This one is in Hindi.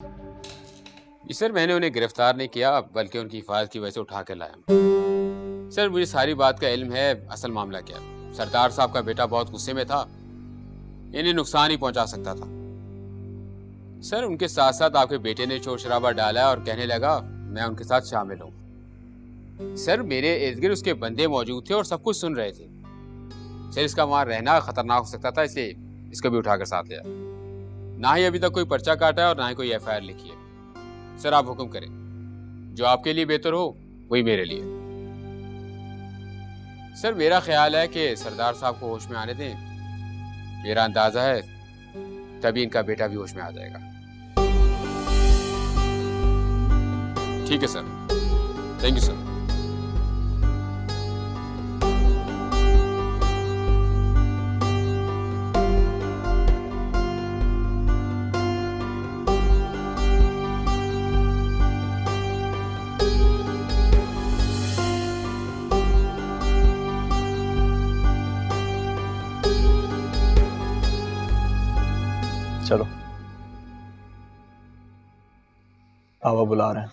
जी सर, मैंने उन्हें गिरफ्तार नहीं किया बल्कि उनकी हिफाजत की वजह से उठा के लाया। सर मुझे सारी बात का इल्म है, असल मामला क्या है। सरदार साहब का बेटा बहुत गुस्से में था, इन्हें नुकसान ही पहुंचा सकता था। सर उनके साथ साथ आपके बेटे ने शोर शराबा डाला और कहने लगा मैं उनके साथ शामिल हूँ। सर मेरे इर्द गिर्द उसके बंदे मौजूद थे और सब कुछ सुन रहे थे। सर इसका वहां रहना खतरनाक हो सकता था, इसलिए इसको भी उठाकर साथ लिया। ना ही अभी तक कोई पर्चा काटा है और ना ही कोई एफआईआर लिखी है। सर आप हुक्म करें, जो आपके लिए बेहतर हो वही मेरे लिए। सर मेरा ख्याल है कि सरदार साहब को होश में आने दें। मेरा अंदाजा है तभी इनका बेटा भी होश में आ जाएगा। ठीक है सर, थैंक यू सर। चलो, पापा बुला रहे हैं।